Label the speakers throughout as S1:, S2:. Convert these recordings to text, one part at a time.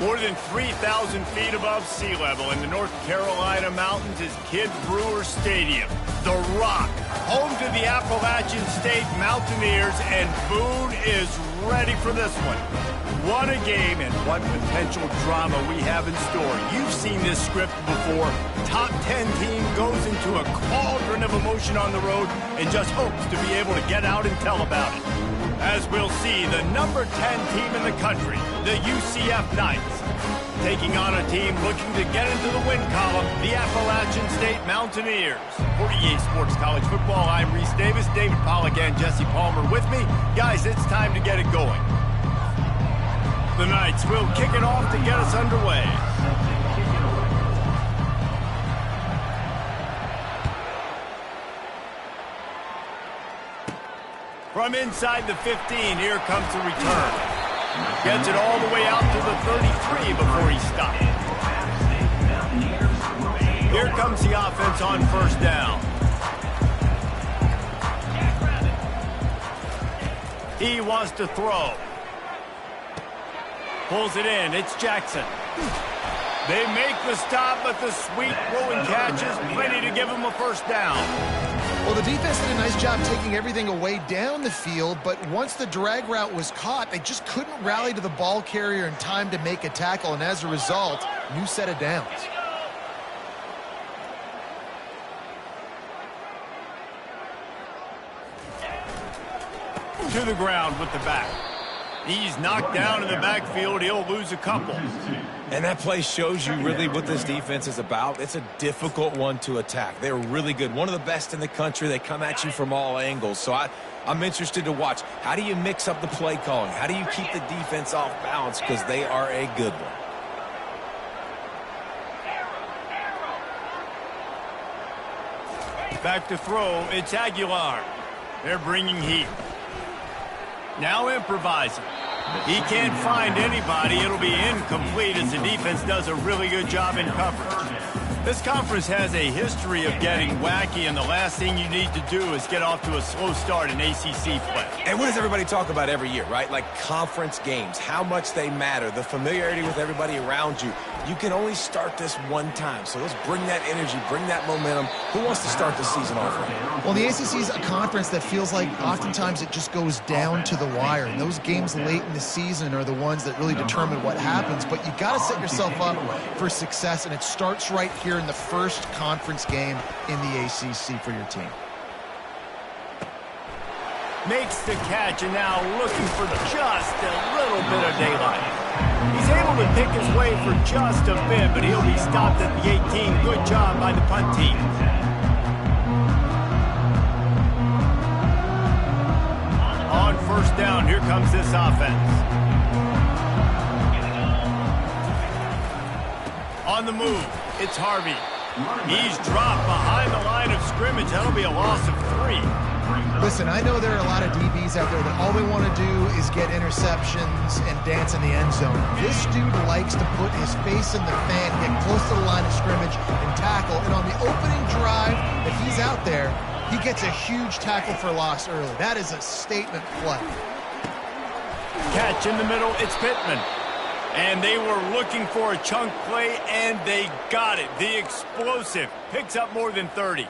S1: More than 3,000 feet above sea level in the North Carolina mountains is Kidd Brewer Stadium. The Rock, home to the Appalachian State Mountaineers, and Boone is ready for this one. What a game and what potential drama we have in store. You've seen this script before. Top 10 team goes into a cauldron of emotion on the road and just hopes to be able to get out and tell about it. As we'll see, the number 10 team in the country, the UCF Knights, taking on a team looking to get into the win column, the Appalachian State Mountaineers. For EA Sports College Football, I'm Reese Davis, David Pollack and Jesse Palmer with me. Guys, it's time to get it going. The Knights will kick it off to get us underway. From inside the 15, here comes the return. Gets it all the way out to the 33 before he stops. Here comes the offense on first down. He wants to throw. Pulls it in. It's Jackson. They make the stop, but the sweet throwing catch is plenty to give him a first down.
S2: Well, the defense did a nice job taking everything away down the field, but once the drag route was caught, they just couldn't rally to the ball carrier in time to make a tackle, and as a result, new set of downs.
S1: To the ground with the back. He's knocked down in the backfield. He'll lose a couple.
S3: And that play shows you really what this defense is about. It's a difficult one to attack. They're really good. One of the best in the country. They come at you from all angles. So I'm interested to watch. How do you mix up the play calling? How do you keep the defense off balance? Because they are a good one.
S1: Back to throw. It's Aguilar. They're bringing heat. Now improvising. He can't find anybody. It'll be incomplete as the defense does a really good job in coverage. This conference has a history of getting wacky, and the last thing you need to do is get off to a slow start in ACC play.
S3: And what does everybody talk about every year, right? Like conference games, how much they matter, the familiarity with everybody around you. You can only start this one time, so let's bring that energy, bring that momentum. Who wants to start the season off right?
S2: Well, the ACC is a conference that feels like oftentimes it just goes down to the wire, and those games late in the season are the ones that really determine what happens, but you got to set yourself up for success, and it starts right here in the first conference game in the ACC for your team.
S1: Makes the catch, and now looking for just a little bit of daylight. He's able to pick his way for just a bit, but he'll be stopped at the 18. Good job by the punt team. On first down, here comes this offense. On the move, it's Harvey. He's dropped behind the line of scrimmage. That'll be a loss of 3.
S2: Listen, I know there are a lot of DBs out there that all they want to do is get interceptions and dance in the end zone. This dude likes to put his face in the fan, get close to the line of scrimmage, and tackle. And on the opening drive, if he's out there, he gets a huge tackle for loss early. That is a statement play.
S1: Catch in the middle, it's Pittman. And they were looking for a chunk play, and they got it. The explosive picks up more than 30.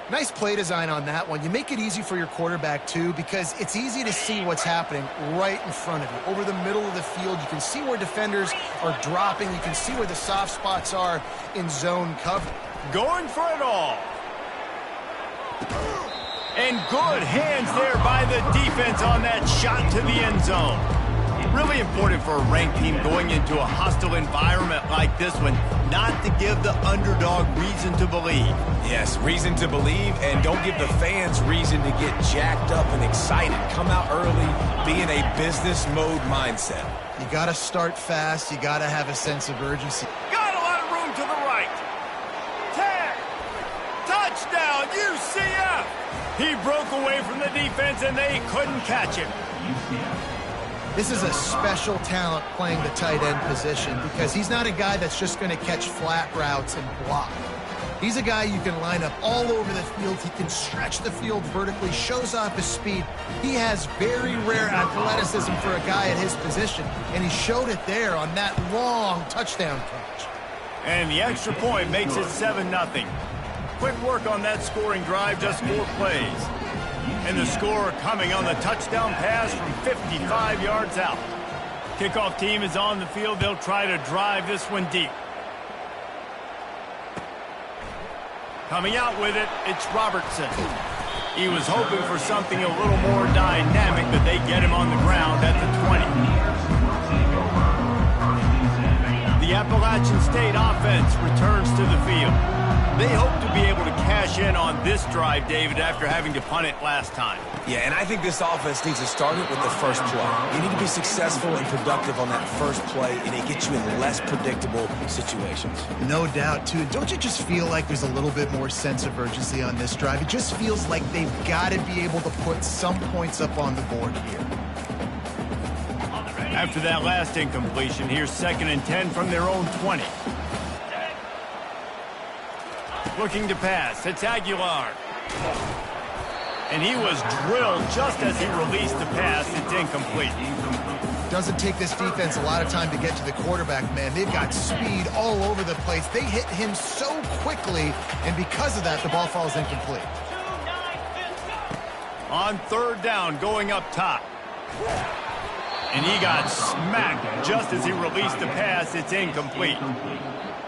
S2: Nice play design on that one. You make it easy for your quarterback, too, because it's easy to see what's happening right in front of you. Over the middle of the field, you can see where defenders are dropping. You can see where the soft spots are in zone cover.
S1: Going for it all. And good hands there by the defense on that shot to the end zone. Really important for a ranked team going into a hostile environment like this one, not to give the underdog reason to believe.
S3: Yes, reason to believe, and don't give the fans reason to get jacked up and excited. Come out early, be in a business mode mindset.
S2: You got to start fast. You got to have a sense of urgency.
S1: Got a lot of room to the right. Tag. Touchdown, UCF. He broke away from the defense, and they couldn't catch him.
S2: This is a special talent playing the tight end position because he's not a guy that's just going to catch flat routes and block. He's a guy you can line up all over the field. He can stretch the field vertically, shows off his speed. He has very rare athleticism for a guy at his position, and he showed it there on that long touchdown catch.
S1: And the extra point makes it 7-0. Quick work on that scoring drive, just 4 plays. And the score coming on the touchdown pass from 55 yards out. Kickoff team is on the field. They'll try to drive this one deep. Coming out with it, it's Robertson. He was hoping for something a little more dynamic, but they get him on the ground at the 20. The Appalachian State offense returns to the field. They hope to be able to cash in on this drive, David, after having to punt it last time.
S3: Yeah, and I think this offense needs to start it with the first play. You need to be successful and productive on that first play, and it gets you in less predictable situations.
S2: No doubt, too. Don't you just feel like there's a little bit more sense of urgency on this drive? It just feels like they've got to be able to put some points up on the board here.
S1: After that last incompletion, here's 2nd and 10 from their own 20. Looking to pass, it's Aguilar. And he was drilled just as he released the pass. It's incomplete.
S2: Doesn't take this defense a lot of time to get to the quarterback, man. They've got speed all over the place. They hit him so quickly, and because of that, the ball falls incomplete.
S1: On 3rd down, going up top. And he got smacked just as he released the pass. It's incomplete.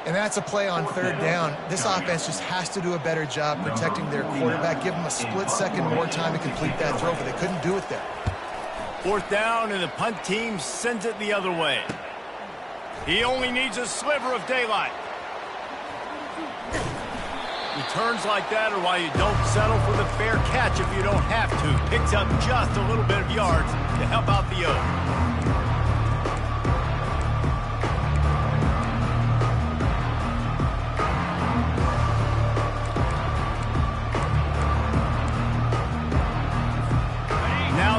S2: And that's a play on 3rd down. This offense just has to do a better job protecting their quarterback. Give them a split second more time to complete that throw, but they couldn't do it there.
S1: 4th down, and the punt team sends it the other way. He only needs a sliver of daylight. Returns like that are why you don't settle for the fair catch if you don't have to. Picks up just a little bit of yards to help out the O.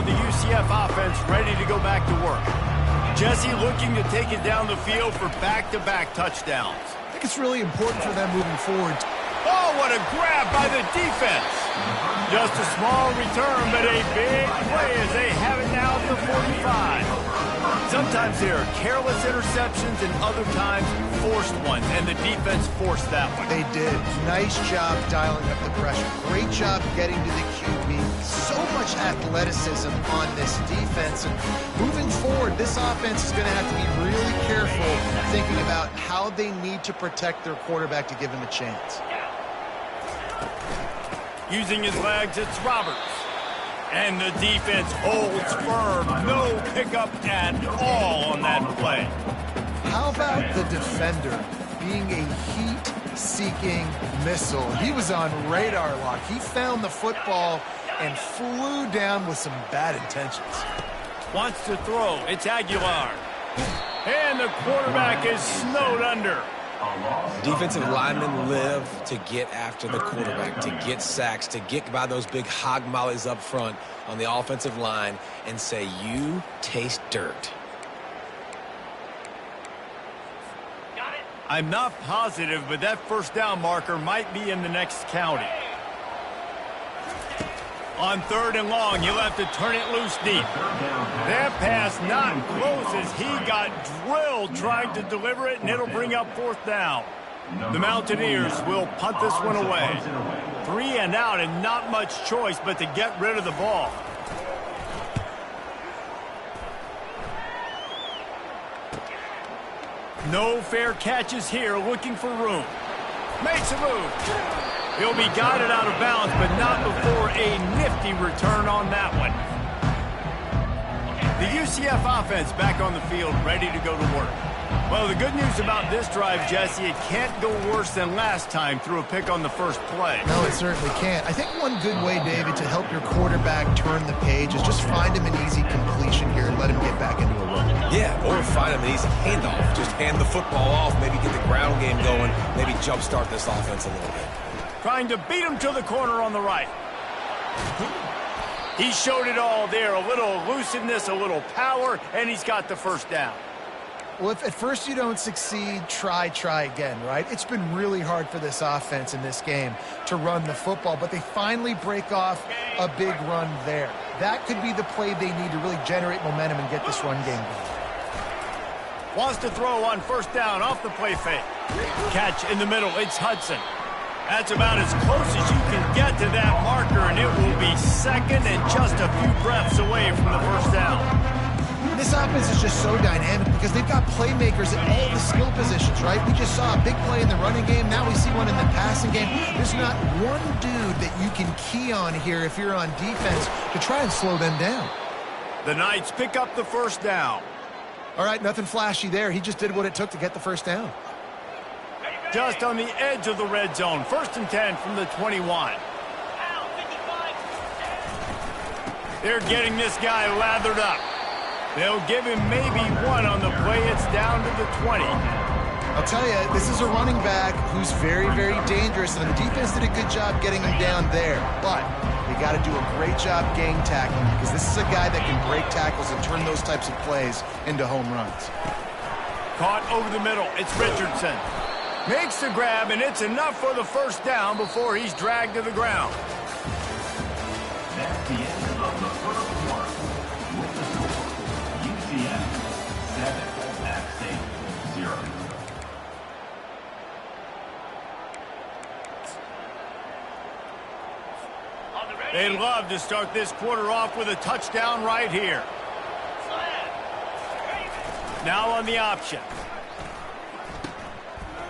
S1: The UCF offense ready to go back to work. Jesse looking to take it down the field for back-to-back touchdowns.
S2: I think it's really important for them moving forward.
S1: Oh, what a grab by the defense. Just a small return, but a big play as they have it now at the 45. Sometimes there are careless interceptions and other times forced ones, and the defense forced that one.
S2: They did. Nice job dialing up the pressure. Great job getting to the QB. So much athleticism on this defense. And moving forward, this offense is going to have to be really careful thinking about how they need to protect their quarterback to give him a chance.
S1: Using his legs, it's Roberts. And the defense holds firm. No pickup at all on that play.
S2: How about the defender being a heat-seeking missile? He was on radar lock. He found the football and flew down with some bad intentions.
S1: Wants to throw. It's Aguilar. And the quarterback is snowed under.
S3: Defensive linemen live to get after the quarterback, to get sacks, to get by those big hog mollies up front on the offensive line and say, you taste dirt.
S1: I'm not positive, but that 1st down marker might be in the next county. On 3rd and long, you'll have to turn it loose deep. That pass not close as he got drilled trying to deliver it, and it'll bring up 4th down. The Mountaineers will punt this one away. 3 and out, and not much choice but to get rid of the ball. No fair catches here, looking for room. Makes a move. He'll be guided out of bounds, but not before a nifty return on that one. The UCF offense back on the field, ready to go to work. Well, the good news about this drive, Jesse, it can't go worse than last time through a pick on the first play.
S2: No, it certainly can't. I think one good way, David, to help your quarterback turn the page is just find him an easy completion here and let him get back into a run.
S3: Yeah, or find him an easy handoff. Just hand the football off, maybe get the ground game going, maybe jumpstart this offense a little bit.
S1: Trying to beat him to the corner on the right. He showed it all there. A little elusiveness, a little power, and he's got the 1st down.
S2: Well, if at first you don't succeed, try again, right? It's been really hard for this offense in this game to run the football, but they finally break off a big run there. That could be the play they need to really generate momentum and get this run game going.
S1: Wants to throw on first down off the play fake. Catch in the middle. It's Hudson. That's about as close as you can get to that marker, and it will be second and just a few breaths away from the first down.
S2: This offense is just so dynamic because they've got playmakers at all the skill positions, right? We just saw a big play in the running game. Now we see one in the passing game. There's not one dude that you can key on here if you're on defense to try and slow them down.
S1: The Knights pick up the first down.
S2: All right, nothing flashy there. He just did what it took to get the first down.
S1: Just on the edge of the red zone. 1st and 10 from the 21. They're getting this guy lathered up. They'll give him maybe one on the play. It's down to the 20.
S2: I'll tell you, this is a running back who's very, very dangerous, and the defense did a good job getting him down there. But they got to do a great job gang tackling because this is a guy that can break tackles and turn those types of plays into home runs.
S1: Caught over the middle. It's Richardson. Makes the grab, and it's enough for the first down before he's dragged to the ground.
S4: That's the end of the first quarter. With the score, UCF 7, App State 0.
S1: They'd love to start this quarter off with a touchdown right here. Now on the option.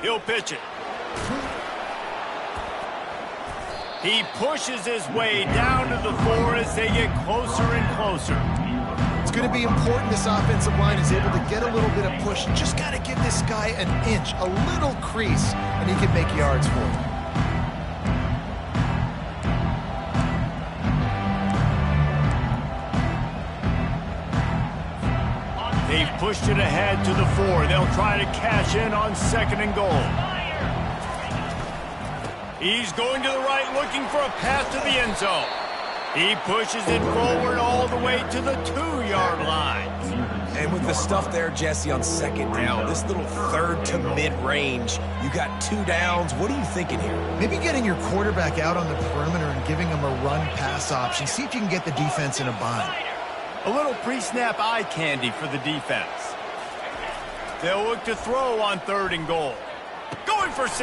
S1: He'll pitch it. He pushes his way down to the 4 as they get closer and closer.
S2: It's going to be important this offensive line is able to get a little bit of push. You just got to give this guy an inch, a little crease, and he can make yards for you.
S1: They've pushed it ahead to the 4. They'll try to cash in on 2nd and goal. He's going to the right looking for a pass to the end zone. He pushes it forward all the way to the 2-yard line.
S3: And with the stuff there, Jesse, on 2nd down, this little 3rd to mid-range, you got 2 downs. What are you thinking here?
S2: Maybe getting your quarterback out on the perimeter and giving him a run-pass option. See if you can get the defense in a bind.
S1: A little pre-snap eye candy for the defense. They'll look to throw on 3rd and goal. Going for 6.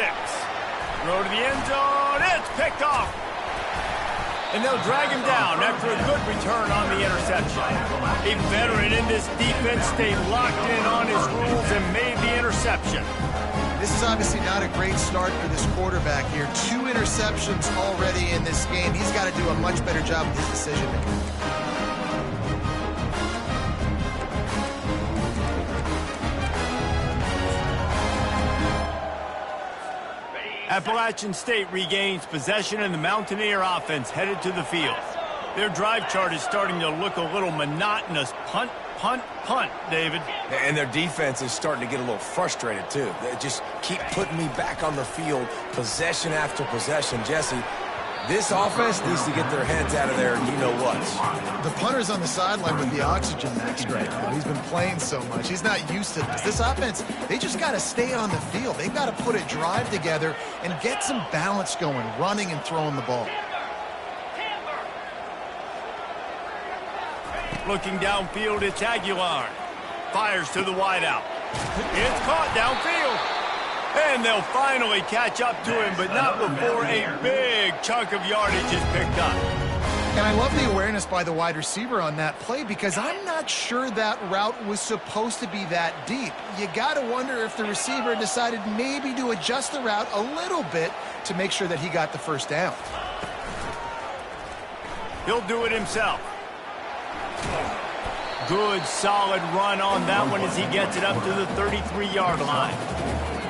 S1: Throw to the end zone. It's picked off. And they'll drag him down after a good return on the interception. A veteran in this defense stayed locked in on his rules and made the interception.
S2: This is obviously not a great start for this quarterback here. 2 interceptions already in this game. He's got to do a much better job with his decision-making.
S1: Appalachian State regains possession, and the Mountaineer offense headed to the field. Their drive chart is starting to look a little monotonous. Punt, punt, punt, David.
S3: And their defense is starting to get a little frustrated, too. They just keep putting me back on the field, possession after possession. Jesse, this offense needs to get their heads out of there, and you know what.
S2: The punter's on the sideline with the oxygen mask right now. He's been playing so much. He's not used to this. This offense, they just got to stay on the field. They've got to put a drive together and get some balance going, running and throwing the ball.
S1: Looking downfield, it's Aguilar. Fires to the wideout. It's caught downfield. And they'll finally catch up to him, but not before a big chunk of yardage is picked up.
S2: And I love the awareness by the wide receiver on that play because I'm not sure that route was supposed to be that deep. You got to wonder if the receiver decided maybe to adjust the route a little bit to make sure that he got the first down.
S1: He'll do it himself. Good, solid run on that one as he gets it up to the 33-yard line.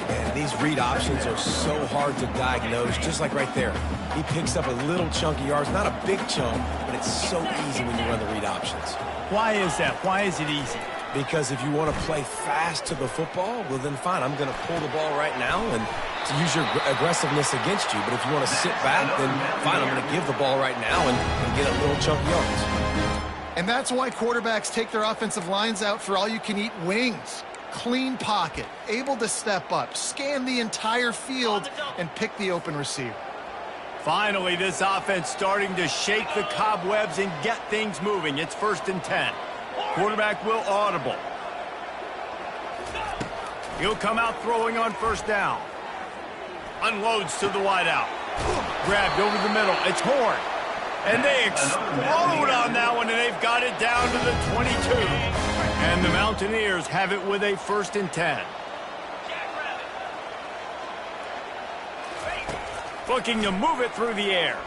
S3: And these read options are so hard to diagnose, just like right there. He picks up a little chunk of yards, not a big chunk, but it's so easy when you run the read options.
S1: Why is that? Why is it easy?
S3: Because if you want to play fast to the football, well then fine, I'm going to pull the ball right now and to use your aggressiveness against you. But if you want to sit back, then fine, I'm going to give the ball right now and get a little chunk of yards.
S2: And that's why quarterbacks take their offensive lines out for all-you-can-eat wings. Clean pocket, able to step up, scan the entire field, and pick the open receiver.
S1: Finally, this offense starting to shake the cobwebs and get things moving. It's 1st and 10. Quarterback will audible. He'll come out throwing on 1st down. Unloads to the wideout. Grabbed over the middle. It's Horn. And they explode on that one, and they've got it down to the 22. And the Mountaineers have it with a 1st and 10. Looking to move it through the air.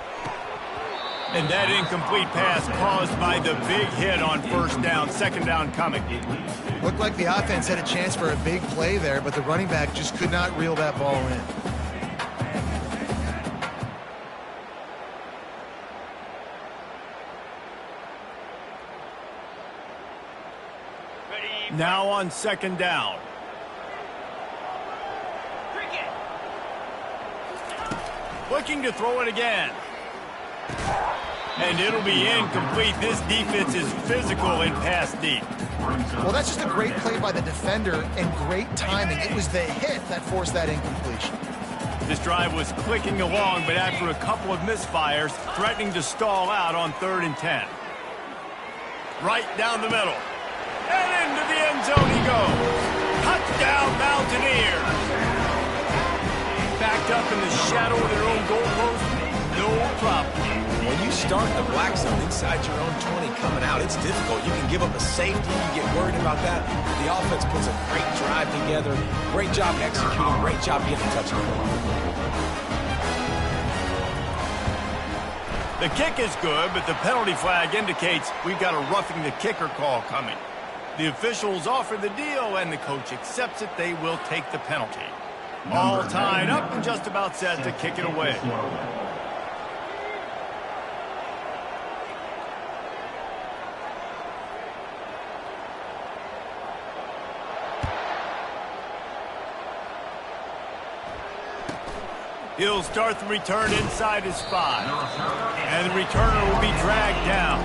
S1: And that incomplete pass caused by the big hit on 1st down. 2nd down coming.
S2: Looked like the offense had a chance for a big play there, but the running back just could not reel that ball in.
S1: Now on 2nd down. Looking to throw it again. And it'll be incomplete. This defense is physical and pass deep.
S2: Well, that's just a great play by the defender and great timing. It was the hit that forced that incompletion.
S1: This drive was clicking along, but after a couple of misfires, threatening to stall out on 3rd and 10. Right down the middle. And into the end zone he goes. Touchdown, Mountaineers. Backed up in the shadow of their own goal post, no problem.
S3: When you start the black zone inside your own 20 coming out, it's difficult. You can give up a safety. You get worried about that. The offense puts a great drive together. Great job executing. Great job getting a touchdown.
S1: The kick is good, but the penalty flag indicates we've got a roughing the kicker call coming. The officials offer the deal, and the coach accepts it. They will take the penalty. All tied up and just about set to kick it away. He'll start the return inside his 5. And the returner will be dragged down.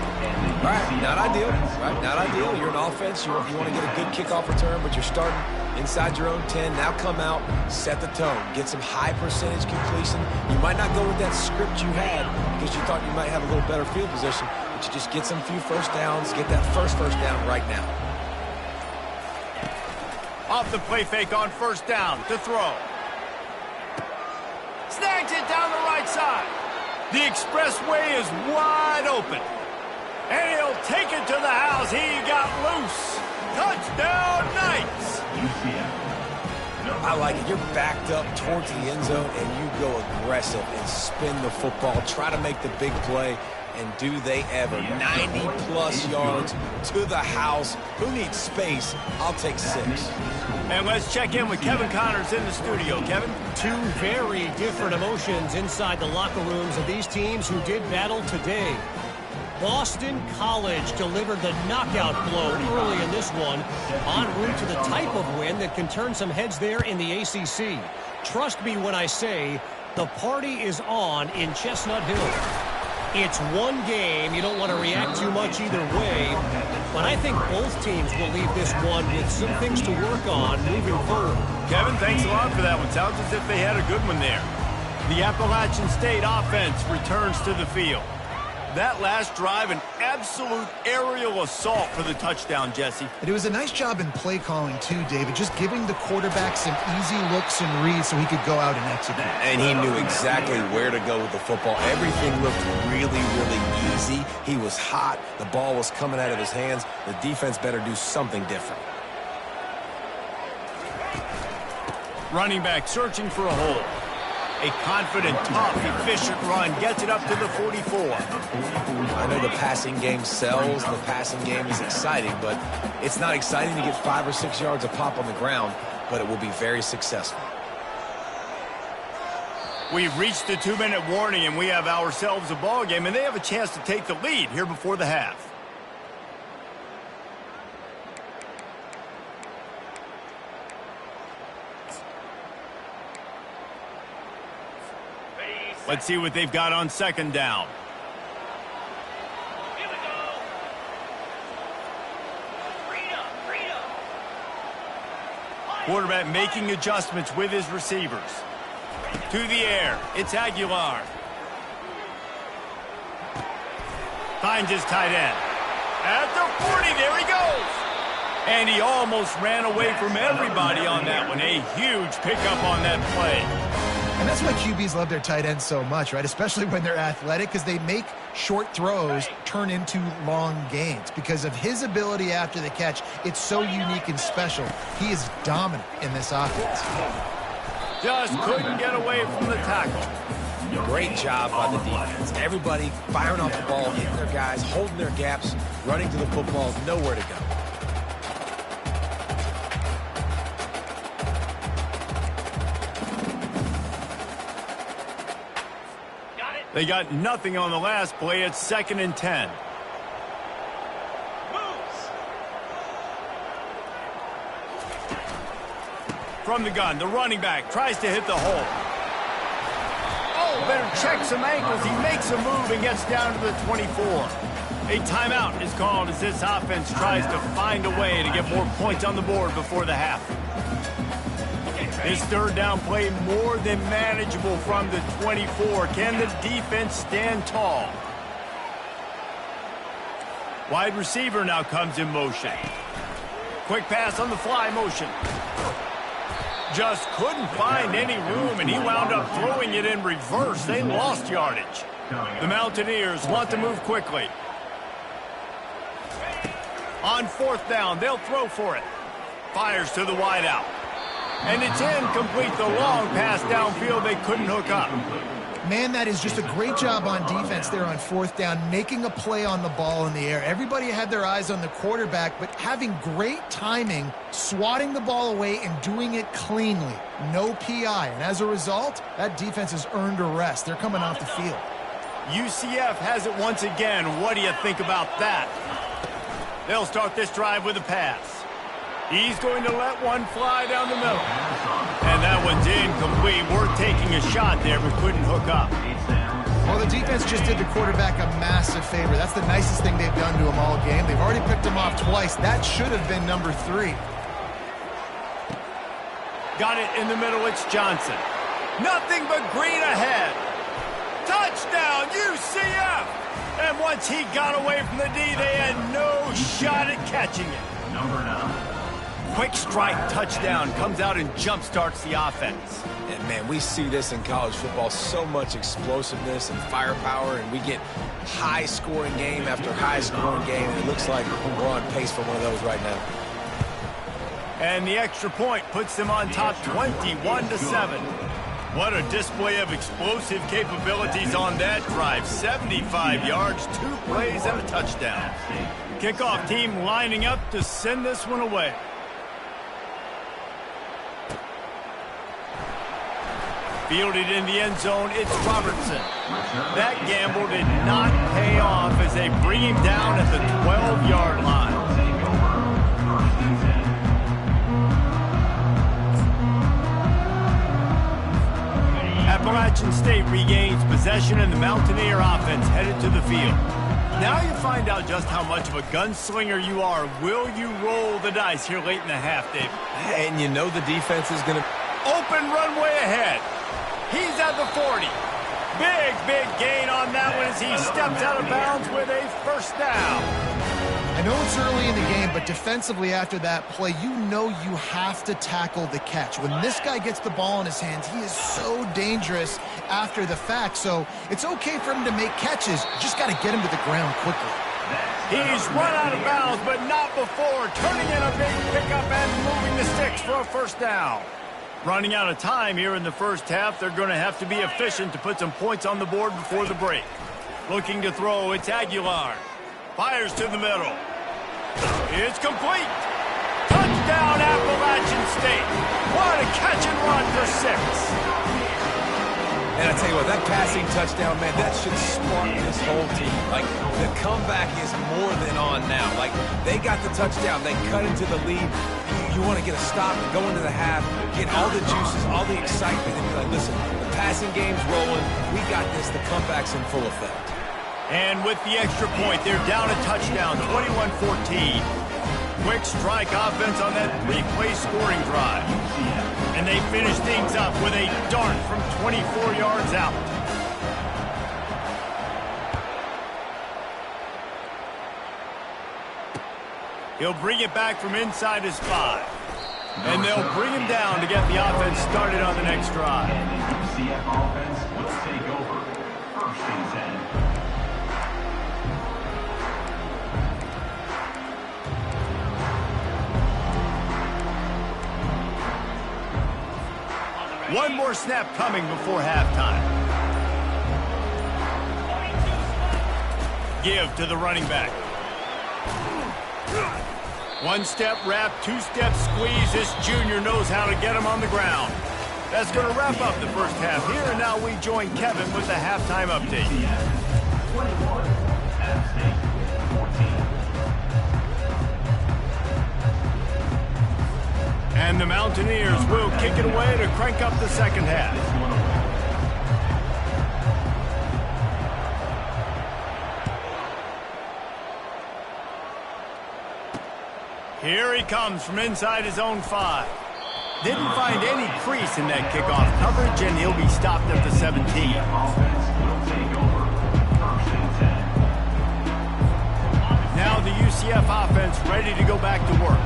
S3: Right, not ideal. Right, not ideal. You're an offense. You want to get a good kickoff return, but you're starting inside your own 10. Now come out, set the tone. Get some high percentage completion. You might not go with that script you had because you thought you might have a little better field position, but you just get some few 1st downs. Get that first down right now.
S1: Off the play fake on 1st down to throw. Snags it down the right side. The expressway is wide open. And he'll take it to the house. He got loose. Touchdown, Knights.
S3: I like it. You're backed up towards the end zone, and you go aggressive and spin the football. Try to make the big play, and do they ever. 90-plus yards to the house. Who needs space? I'll take 6.
S1: And let's check in with Kevin Connors in the studio. Kevin?
S5: Two very different emotions inside the locker rooms of these teams who did battle today. Boston College delivered the knockout blow early in this one, en route to the type of win that can turn some heads there in the ACC. Trust me when I say the party is on in Chestnut Hill. It's one game. You don't want to react too much either way, but I think both teams will leave this one with some things to work on moving forward.
S1: Kevin, thanks a lot for that one. Sounds as if they had a good one there. The Appalachian State offense returns to the field. That last drive, an absolute aerial assault for the touchdown, Jesse.
S2: But it was a nice job in play calling, too, David, just giving the quarterback some easy looks and reads so he could go out and execute.
S3: And he knew exactly where to go with the football. Everything looked really, really easy. He was hot. The ball was coming out of his hands. The defense better do something different.
S1: Running back searching for a hole. A confident, tough, efficient run gets it up to the 44.
S3: I know the passing game sells. The passing game is exciting, but it's not exciting to get 5 or 6 yards a pop on the ground, but it will be very successful.
S1: We've reached the 2-minute warning, and we have ourselves a ball game, and they have a chance to take the lead here before the half. Let's see what they've got on 2nd down.
S6: Here we go. Freedom.
S1: Quarterback making adjustments with his receivers. To the air, it's Aguilar. Finds his tight end. At the 40, there he goes. And he almost ran away from everybody on that one. A huge pickup on that play.
S2: And that's why QBs love their tight ends so much, right? Especially when they're athletic, because they make short throws turn into long gains. Because of his ability after the catch, it's so unique and special. He is dominant in this offense.
S1: Just couldn't get away from the tackle.
S3: Great job by the defense. Everybody firing off the ball, hitting their guys, holding their gaps, running to the football, nowhere to go.
S1: They got nothing on the last play. It's 2nd and 10. From the gun, the running back tries to hit the hole. Oh, better check some ankles. He makes a move and gets down to the 24. A timeout is called as this offense tries to find a way to get more points on the board before the half. This third down play more than manageable from the 24. Can the defense stand tall? Wide receiver now comes in motion. Quick pass on the fly motion. Just couldn't find any room, and he wound up throwing it in reverse. They lost yardage. The Mountaineers want to move quickly. On 4th down, they'll throw for it. Fires to the wideout. And it's incomplete. The long pass downfield, they couldn't hook up.
S2: Man, that is just a great job on defense there on 4th down, making a play on the ball in the air. Everybody had their eyes on the quarterback, but having great timing, swatting the ball away and doing it cleanly. No PI. And as a result, that defense has earned a rest. They're coming off the field.
S1: UCF has it once again. What do you think about that? They'll start this drive with a pass. He's going to let one fly down the middle. And that one's incomplete. We're taking a shot there, but couldn't hook up.
S2: Well, the defense just did the quarterback a massive favor. That's the nicest thing they've done to him all game. They've already picked him off twice. That should have been number 3.
S1: Got it in the middle. It's Johnson. Nothing but green ahead. Touchdown, UCF! And once he got away from the D, they had no shot at catching it.
S4: Number 9.
S1: Quick strike touchdown comes out and jump starts the offense.
S3: And man, we see this in college football, so much explosiveness and firepower, and we get high-scoring game after high-scoring game, and it looks like we're on pace for one of those right now.
S1: And the extra point puts them on top 21-7. What a display of explosive capabilities on that drive. 75 yards, 2 plays, and a touchdown. Kickoff team lining up to send this one away. Fielded in the end zone, it's Robertson. That gamble did not pay off as they bring him down at the 12-yard line. Appalachian State regains possession and the Mountaineer offense headed to the field. Now you find out just how much of a gunslinger you are. Will you roll the dice here late in the half, Dave?
S3: And you know the defense is going to...
S1: Open runway ahead. He's at the 40. Big gain on that one as he steps out of bounds with a first down.
S2: I know it's early in the game, but defensively after that play, you know you have to tackle the catch. When this guy gets the ball in his hands, he is so dangerous after the fact. So it's okay for him to make catches. Just got to get him to the ground quickly.
S1: He's run out of bounds, but not before turning in a big pickup and moving the sticks for a first down. Running out of time here in the first half. They're going to have to be efficient to put some points on the board before the break. Looking to throw, it's Aguilar. Fires to the middle. It's complete. Touchdown, Appalachian State. What a catch and run for 6.
S3: And I tell you what, that passing touchdown, man, that should spark this whole team. Like, the comeback is more than on now. Like, they got the touchdown. They cut into the lead. You want to get a stop and go into the half, get all the juices, all the excitement, and be like, listen, the passing game's rolling. We got this. The comeback's in full effect.
S1: And with the extra point, they're down a touchdown, 21-14. Quick strike offense on that 3-play scoring drive. And they finish things up with a dart from 24 yards out. He'll bring it back from inside his 5. And they'll bring him down to get the offense started on the next drive.
S4: And the UCF offense will take over. First and 10.
S1: One more snap coming before halftime. Give to the running back. One-step wrap, two-step squeeze. This junior knows how to get him on the ground. That's going to wrap up the first half here, and now we join Kevin with the halftime update.
S4: 21, App State 14.
S1: And the Mountaineers will kick it away to crank up the second half. Here he comes from inside his own 5. Didn't find any crease in that kickoff coverage, and he'll be stopped at the 17.
S4: Offense will take over. First and 10.
S1: Now the UCF offense ready to go back to work.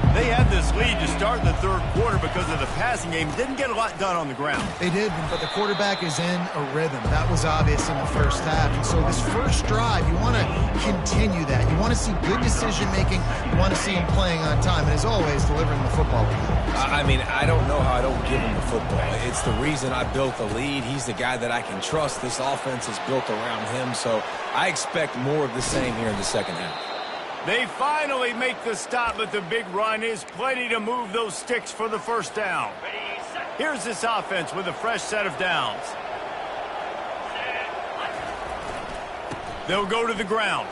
S1: They had this lead to start the third quarter because of the passing game. Didn't get a lot done on the ground.
S2: They did, but the quarterback is in a rhythm. That was obvious in the first half. And so this first drive, you want to continue that. You want to see good decision-making. You want to see him playing on time. And as always, delivering the football.
S3: I mean, I don't know how I don't give him the football. It's the reason I built the lead. He's the guy that I can trust. This offense is built around him. So I expect more of the same here in the second half.
S1: They finally make the stop, but the big run is plenty to move those sticks for the first down. Here's this offense with a fresh set of downs. They'll go to the ground.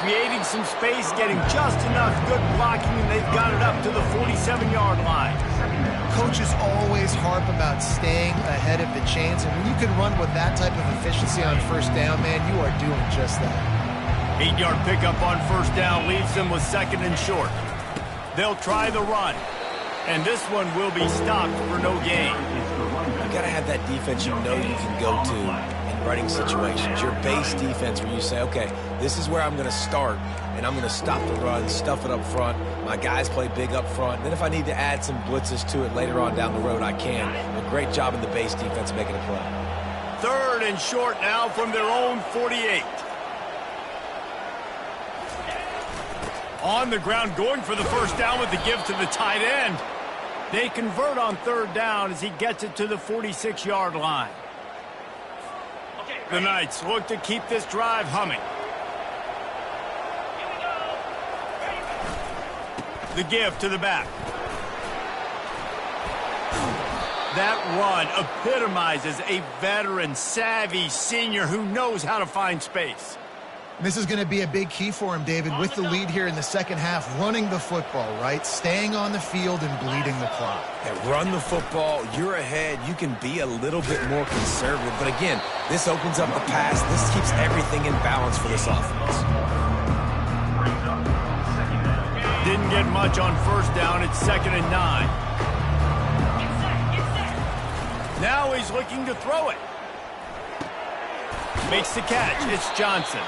S1: Creating some space, getting just enough good blocking, and they've got it up to the 47-yard line.
S2: Coaches always harp about staying ahead of the chains, and when you can run with that type of efficiency on first down, man, you are doing just that.
S1: 8-yard pickup on first down leaves them with second and short. They'll try the run, and this one will be stopped for no gain.
S3: You got to have that defense you know you can go to in running situations. Your base defense where you say, okay, this is where I'm going to start, and I'm going to stop the run, stuff it up front. My guys play big up front. Then if I need to add some blitzes to it later on down the road, I can. A great job in the base defense making a play.
S1: Third and short now from their own 48. On the ground, going for the first down with the give to the tight end. They convert on third down as he gets it to the 46-yard line. The Knights look to keep this drive humming. The give to the back. That run epitomizes a veteran, savvy senior who knows how to find space.
S2: This is going to be a big key for him, David, with the lead here in the second half, running the football, right? Staying on the field and bleeding the clock.
S3: Yeah, run the football. You're ahead. You can be a little bit more conservative. But again, this opens up the pass. This keeps everything in balance for this offense.
S1: Didn't get much on first down. It's 2nd and 9. Now he's looking to throw it. Makes the catch. It's Johnson.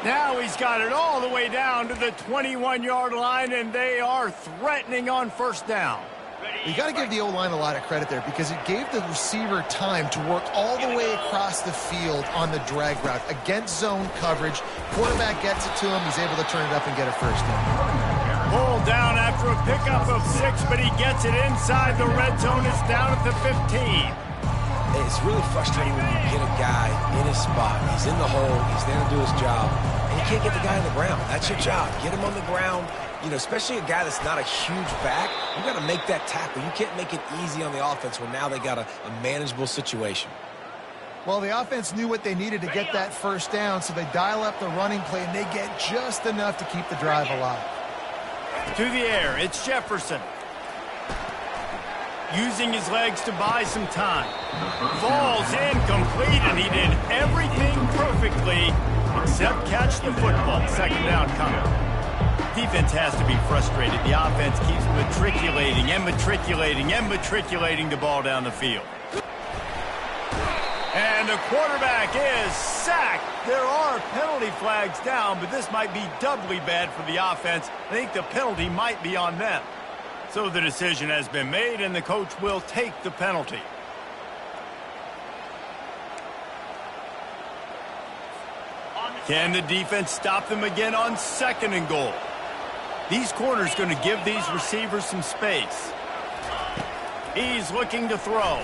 S1: Now he's got it all the way down to the 21-yard line, and they are threatening on first down.
S2: You got to give the O-line a lot of credit there because it gave the receiver time to work all the way across the field on the drag route against zone coverage. Quarterback gets it to him. He's able to turn it up and get a first down.
S1: Pulled down after a pickup of 6, but he gets it inside the red zone. It's down at the 15.
S3: It's really frustrating when you get a guy in his spot. He's in the hole. He's there to do his job. And you can't get the guy on the ground. That's your job. Get him on the ground. You know, especially a guy that's not a huge back. You got to make that tackle. You can't make it easy on the offense when now they got a manageable situation.
S2: Well, the offense knew what they needed to get that first down, so they dial up the running play, and they get just enough to keep the drive alive.
S1: To the air, it's Jefferson. Using his legs to buy some time. Falls incomplete, and he did everything perfectly except catch the football. Second down coming. defense has to be frustrated. The offense keeps matriculating and matriculating and matriculating the ball down the field. And the quarterback is sacked. There are penalty flags down, but this might be doubly bad for the offense. I think the penalty might be on them. So the decision has been made, and the coach will take the penalty. Can the defense stop them again on 2nd and goal? These corners going to give these receivers some space. He's looking to throw.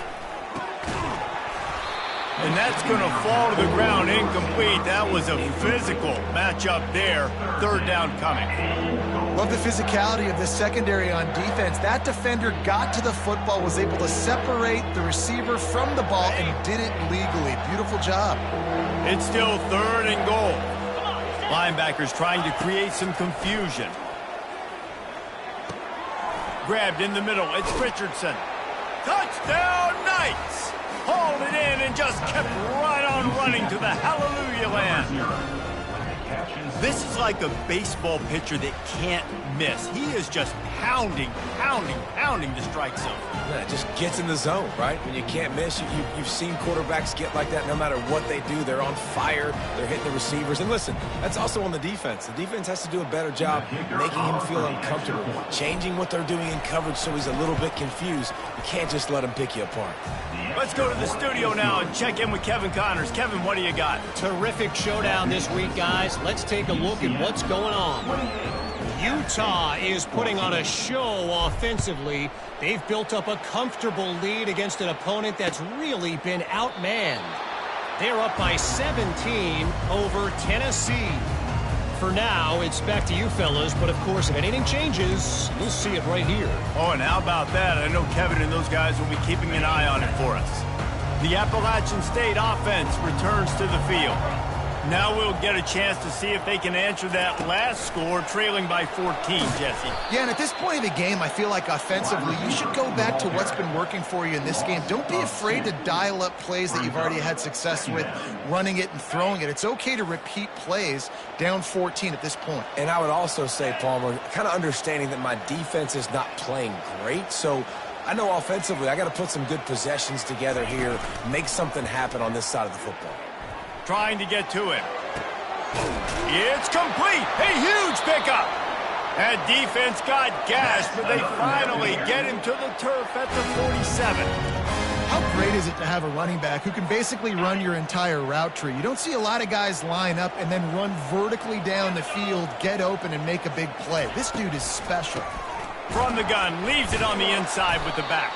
S1: And that's going to fall to the ground incomplete. That was a physical matchup there. 3rd down coming.
S2: Love the physicality of the secondary on defense. That defender got to the football, was able to separate the receiver from the ball, and did it legally. Beautiful job.
S1: It's still 3rd and goal. Linebackers trying to create some confusion. Grabbed in the middle. It's Richardson. Touchdown Knights! Hauled it in and just kept right on running to the hallelujah land. This is like a baseball pitcher that can't miss. He is just pounding the strike zone.
S3: Yeah, it just gets in the zone, right? When you can't miss, you've seen quarterbacks get like that no matter what they do. They're on fire. They're hitting the receivers. And listen, that's also on the defense. The defense has to do a better job making him feel uncomfortable, changing what they're doing in coverage so he's a little bit confused. You can't just let him pick you apart.
S1: Let's go to the studio now and check in with Kevin Connors. Kevin, what do you got?
S5: Terrific showdown this week, guys. Let's take a look at what's going on. Utah is putting on a show offensively. They've built up a comfortable lead against an opponent that's really been outmanned. They're up by 17 over Tennessee. For now, it's back to you fellas, but of course, if anything changes, you'll see it right here.
S1: Oh, and how about that? I know Kevin and those guys will be keeping an eye on it for us. The Appalachian State offense returns to the field. Now we'll get a chance to see if they can answer that last score, trailing by 14, Jesse.
S2: Yeah, and at this point of the game, I feel like offensively, you should go back to what's been working for you in this game. Don't be afraid to dial up plays that you've already had success with, running it and throwing it. It's okay to repeat plays down 14 at this point.
S3: And I would also say, Palmer, kind of understanding that my defense is not playing great, so I know offensively I got to put some good possessions together here, make something happen on this side of the football.
S1: Trying to get to it. It's complete. A huge pickup. That defense got gashed, but they finally get him to the turf at the 47.
S2: How great is it to have a running back who can basically run your entire route tree? You don't see a lot of guys line up and then run vertically down the field, get open, and make a big play. This dude is special.
S1: From the gun, leaves it on the inside with the back.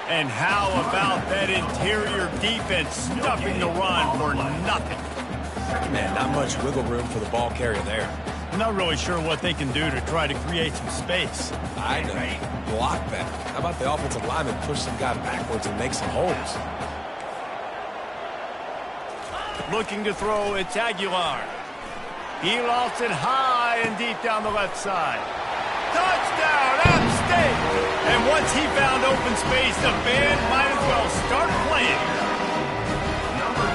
S1: And how about that interior defense stuffing the run for nothing?
S3: Man, not much wiggle room for the ball carrier there.
S1: I'm not really sure what they can do to try to create some space.
S3: I know. Block better. How about the offensive lineman push some guy backwards and make some holes?
S1: Looking to throw, it's Aguilar. He lofts it high and deep down the left side. Touchdown, App State! And once he found open space, the band might as well start playing.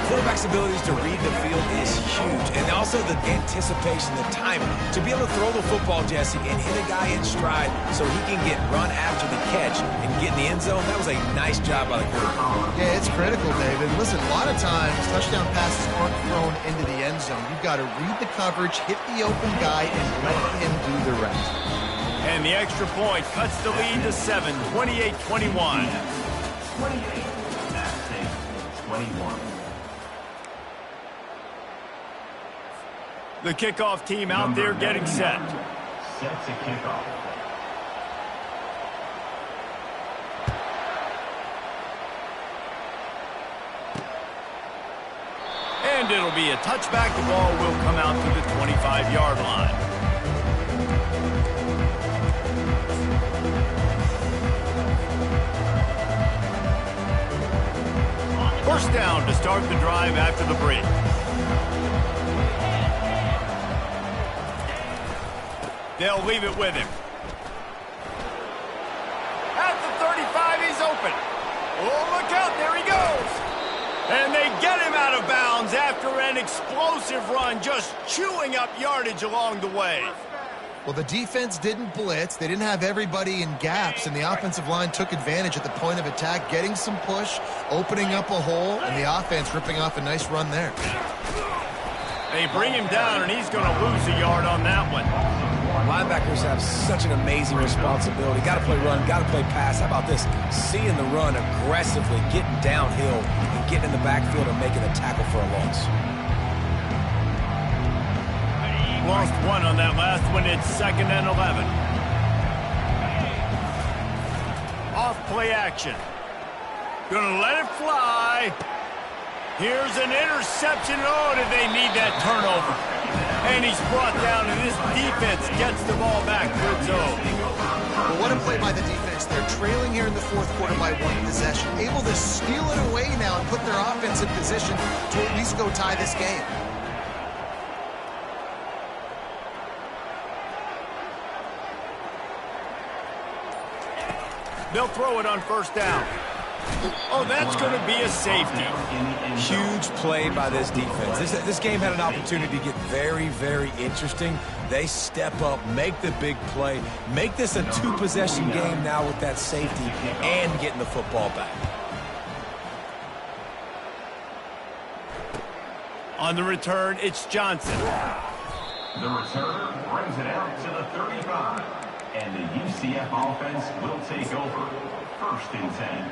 S3: Quarterback's abilities to read the field is huge, and also the anticipation, the timing. To be able to throw the football, Jesse, and hit a guy in stride so he can get run after the catch and get in the end zone, that was a nice job by the quarterback.
S2: Yeah, it's critical, David. Listen, a lot of times, touchdown passes aren't thrown into the end zone. You've got to read the coverage, hit the open guy, and let him do the rest.
S1: And the extra point cuts the lead to 7, 28-21.
S4: 28, App State, 21.
S1: The kickoff team out there getting set.
S4: Set to kickoff.
S1: And it'll be a touchback. The ball will come out to the 25-yard line. First down to start the drive after the break. They'll leave it with him. At the 35, he's open. Oh, look out, there he goes. And they get him out of bounds after an explosive run, just chewing up yardage along the way.
S2: Well, the defense didn't blitz. They didn't have everybody in gaps, and the offensive line took advantage at the point of attack, getting some push, opening up a hole, and the offense ripping off a nice run there.
S1: They bring him down, and he's going to lose a yard on that one.
S3: Linebackers have such an amazing responsibility. Got to play run, got to play pass. How about this? Seeing the run aggressively, getting downhill, and getting in the backfield and making a tackle for a loss.
S1: Lost one on that last one. It's 2nd and 11. Off play action. Gonna let it fly. Here's an interception. Oh, did they need that turnover? And he's brought down, and this defense gets the ball back to its own.
S2: Well, what a play by the defense. They're trailing here in the fourth quarter by 1 possession, able to steal it away now and put their offense in position to at least go tie this game.
S1: They'll throw it on 1st down. Oh, that's going to be a safety.
S3: Huge play by this defense. This game had an opportunity to get very, very interesting. They step up, make the big play, make this a 2-possession game now with that safety and getting the football back.
S1: On the return, it's Johnson.
S4: The returner brings it out to the 35. And the UCF offense will take over. 1st and 10.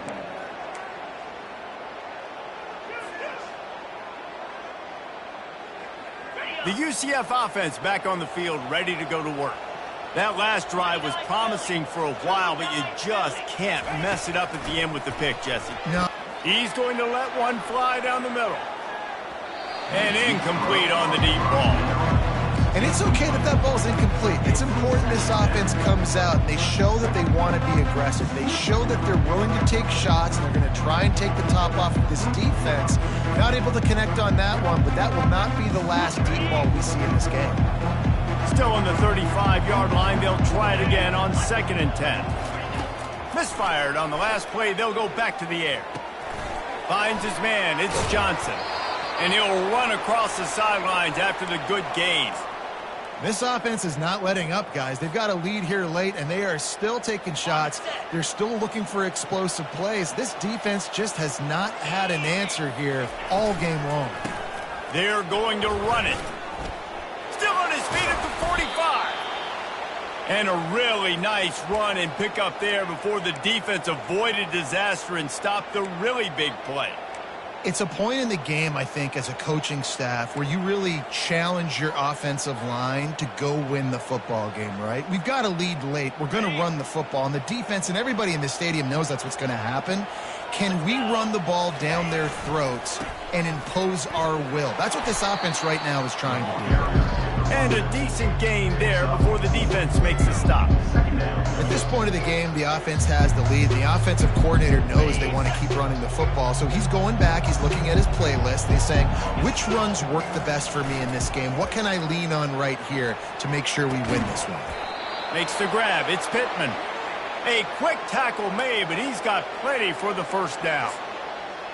S1: The UCF offense back on the field, ready to go to work. That last drive was promising for a while, but you just can't mess it up at the end with the pick, Jesse.
S2: No.
S1: He's going to let one fly down the middle. And incomplete on the deep ball.
S2: And it's okay that that ball's incomplete. It's important this offense comes out and they show that they want to be aggressive. They show that they're willing to take shots and they're going to try and take the top off of this defense. Not able to connect on that one, but that will not be the last deep ball we see in this game.
S1: Still on the 35-yard line. They'll try it again on 2nd and 10. Misfired on the last play. They'll go back to the air. Finds his man. It's Johnson. And he'll run across the sidelines after the good gains.
S2: This offense is not letting up, guys. They've got a lead here late, and they are still taking shots. They're still looking for explosive plays. This defense just has not had an answer here all game long.
S1: They're going to run it. Still on his feet at the 45. And a really nice run and pick up there before the defense avoided disaster and stopped the really big play.
S2: It's a point in the game, I think, as a coaching staff where you really challenge your offensive line to go win the football game, right? We've got a lead late. We're going to run the football. And the defense and everybody in the stadium knows that's what's going to happen. Can we run the ball down their throats and impose our will? That's what this offense right now is trying to do.
S1: And a decent gain there before the defense makes a stop.
S2: At this point of the game, the offense has the lead. The offensive coordinator knows they want to keep running the football. So he's going back. He's looking at his playlist. He's saying, which runs work the best for me in this game? What can I lean on right here to make sure we win this one?
S1: Makes the grab. It's Pittman. A quick tackle made, but he's got plenty for the 1st down.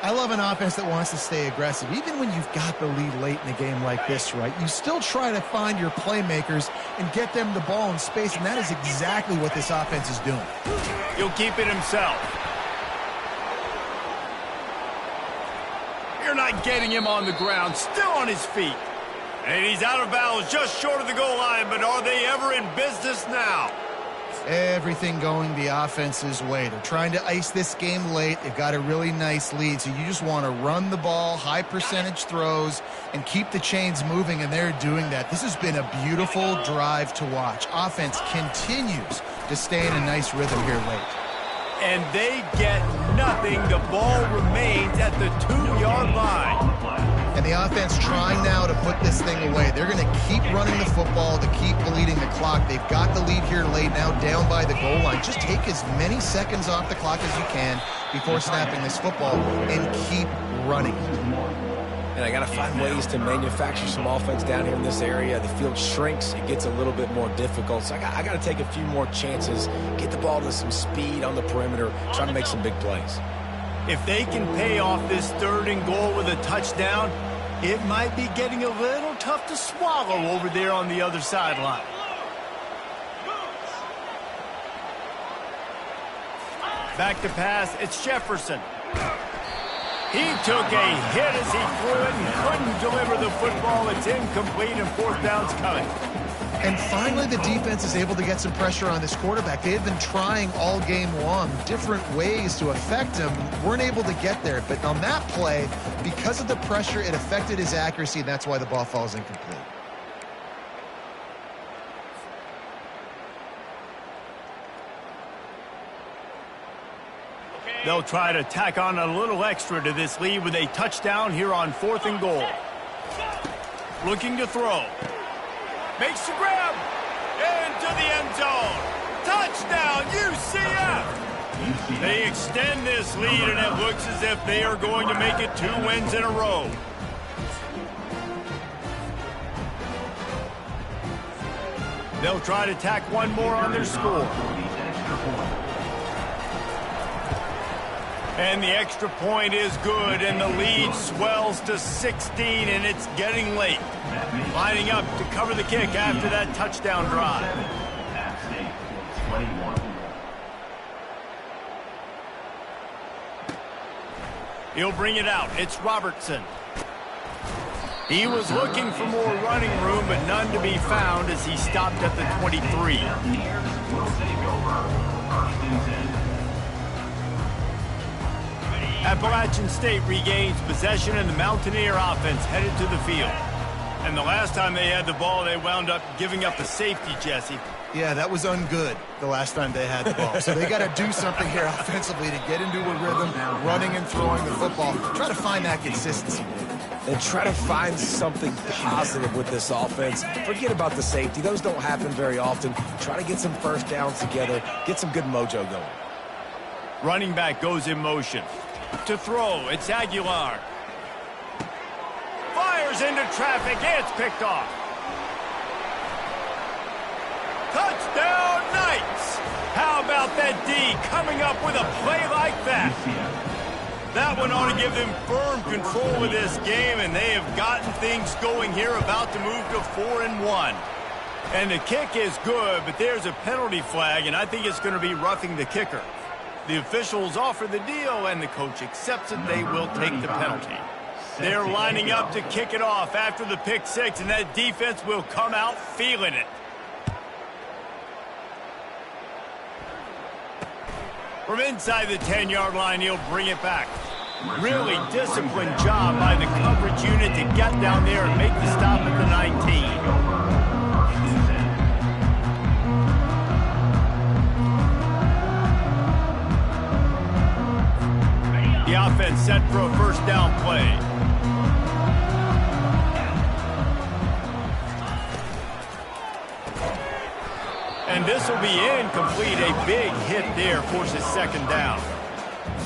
S2: I love an offense that wants to stay aggressive. Even when you've got the lead late in a game like this, right, you still try to find your playmakers and get them the ball in space, and that is exactly what this offense is doing.
S1: He'll keep it himself. You're not getting him on the ground, still on his feet. And he's out of bounds, just short of the goal line, but are they ever in business now?
S2: Everything going the offense's way. They're trying to ice this game late. They've got a really nice lead, so you just want to run the ball, high percentage throws, and keep the chains moving, and they're doing that. This has been a beautiful drive to watch. Offense continues to stay in a nice rhythm here late.
S1: And they get nothing. The ball remains at the 2-yard line.
S2: And the offense trying now to put this thing away. They're going to keep running the football to keep bleeding the clock. They've got the lead here late, now down by the goal line. Just take as many seconds off the clock as you can before snapping this football and keep running.
S3: And I got to find ways to manufacture some offense down here in this area. The field shrinks. It gets a little bit more difficult. So I got to take a few more chances, get the ball to some speed on the perimeter, trying to make some big plays.
S1: If they can pay off this 3rd and goal with a touchdown, it might be getting a little tough to swallow over there on the other sideline. Back to pass, it's Jefferson. He took a hit as he threw it and couldn't deliver the football. It's incomplete and fourth down's coming.
S2: And finally, the defense is able to get some pressure on this quarterback. They had been trying all game long different ways to affect him. Weren't able to get there. But on that play, because of the pressure, it affected his accuracy, and that's why the ball falls incomplete.
S1: They'll try to tack on a little extra to this lead with a touchdown here on 4th and goal. Looking to throw. Makes the grab. Into the end zone. Touchdown, UCF! They extend this lead, and it looks as if they are going to make it 2 wins in a row. They'll try to tack one more on their score. And the extra point is good, and the lead swells to 16, and it's getting late. Lining up to cover the kick after that touchdown drive. He'll bring it out. It's Robertson. He was looking for more running room, but none to be found as he stopped at the 23. Appalachian State regains possession, and the Mountaineer offense headed to the field. And the last time they had the ball, they wound up giving up a safety, Jesse.
S2: Yeah, that was ungood the last time they had the ball. So they got to do something here offensively to get into a rhythm, running and throwing the football. Try to find that consistency.
S3: And try to find something positive with this offense. Forget about the safety. Those don't happen very often. Try to get some first downs together. Get some good mojo going.
S1: Running back goes in motion. To throw, it's Aguilar. Fires into traffic, it's picked off. Touchdown, Knights! How about that D coming up with a play like that? That one ought to give them firm control of this game, and they have gotten things going here, about to move to 4-1. And the kick is good, but there's a penalty flag, and I think it's going to be roughing the kicker. The officials offer the deal, and the coach accepts it. They will take the penalty. They're lining up to kick it off after the pick six, and that defense will come out feeling it. From inside the 10-yard line, he'll bring it back. Really disciplined job by the coverage unit to get down there and make the stop at the 19. The offense set for a first down play. And this will be incomplete. A big hit there forces second down.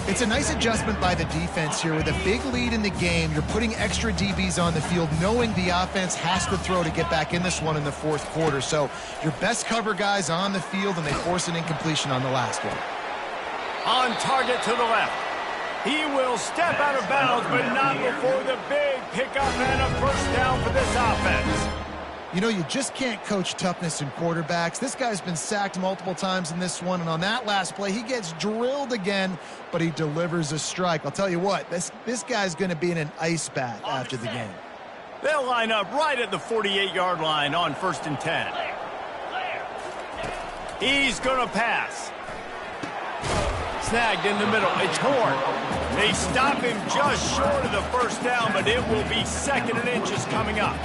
S2: It's a nice adjustment by the defense here. With a big lead in the game, you're putting extra DBs on the field, knowing the offense has to throw to get back in this one in the fourth quarter. So your best cover guys on the field, and they force an incompletion on the last one.
S1: On target to the left. He will step out of bounds, but not before the big pickup and a first down for this offense.
S2: You know, you just can't coach toughness in quarterbacks. This guy's been sacked multiple times in this one, and on that last play, he gets drilled again, but he delivers a strike. I'll tell you what, this guy's going to be in an ice bath after the game.
S1: They'll line up right at the 48-yard line on 1st and 10. He's going to pass. Snagged in the middle. It's Horn. They stop him just short of the first down, but it will be 2nd and inches coming up.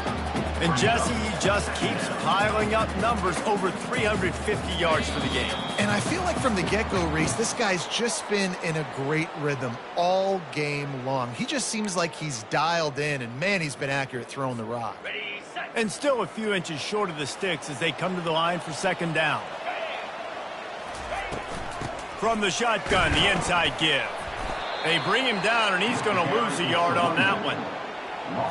S1: And Jesse, he just keeps piling up numbers, over 350 yards for the game.
S2: And I feel like from the get-go, Reese, this guy's just been in a great rhythm all game long. He just seems like he's dialed in, and man, he's been accurate throwing the rock.
S1: And still a few inches short of the sticks as they come to the line for 2nd down. From the shotgun, the inside give. They bring him down, and he's going to lose a yard on that one.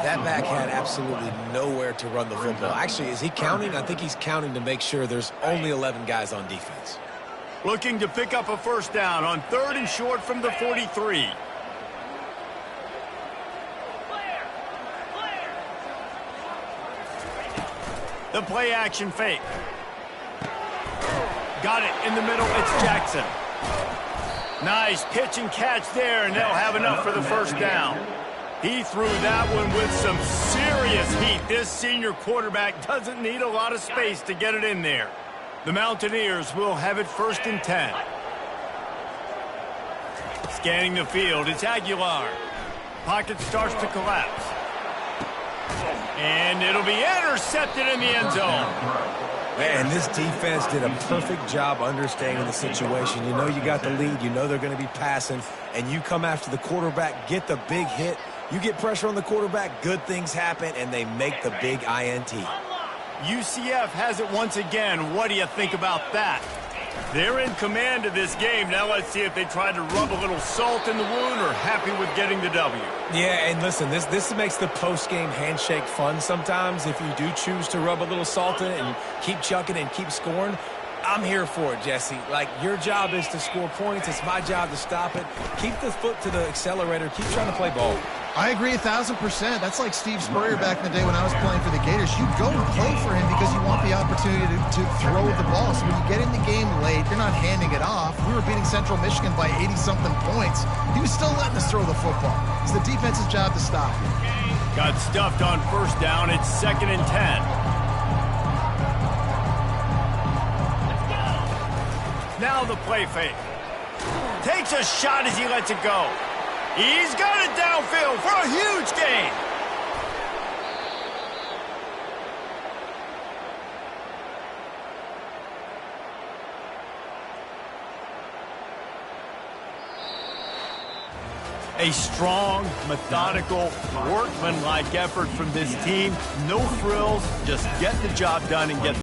S3: That back had absolutely nowhere to run the football. Actually, is he counting? I think he's counting to make sure there's only 11 guys on defense.
S1: Looking to pick up a first down on 3rd and short from the 43. The play action fake. Got it in the middle. It's Jackson. Nice pitch and catch there, and they'll have enough for the first down. He threw that one with some serious heat. This senior quarterback doesn't need a lot of space to get it in there. The Mountaineers will have it 1st and 10. Scanning the field, it's Aguilar. Pocket starts to collapse. And it'll be intercepted in the end zone.
S3: Man, this defense did a perfect job understanding the situation. You know you got the lead. You know they're going to be passing. And you come after the quarterback, get the big hit. You get pressure on the quarterback, good things happen, and they make the big INT.
S1: UCF has it once again. What do you think about that? They're in command of this game. Now let's see if they try to rub a little salt in the wound or happy with getting the W.
S3: Yeah, and listen, this makes the post-game handshake fun sometimes. If you do choose to rub a little salt in it and keep chucking and keep scoring, I'm here for it, Jesse. Like, your job is to score points. It's my job to stop it. Keep the foot to the accelerator. Keep trying to play ball.
S2: I agree 1,000%. That's like Steve Spurrier back in the day when I was playing for the Gators. You go and play for him because you want the opportunity to throw the ball. So when you get in the game late, you're not handing it off. We were beating Central Michigan by 80-something points. He was still letting us throw the football. It's the defense's job to stop.
S1: Got stuffed on 1st down. It's 2nd and 10. Now the play fake. Takes a shot as he lets it go. He's got it downfield for a huge gain. A strong, methodical, workmanlike effort from this team. No frills, just get the job done and get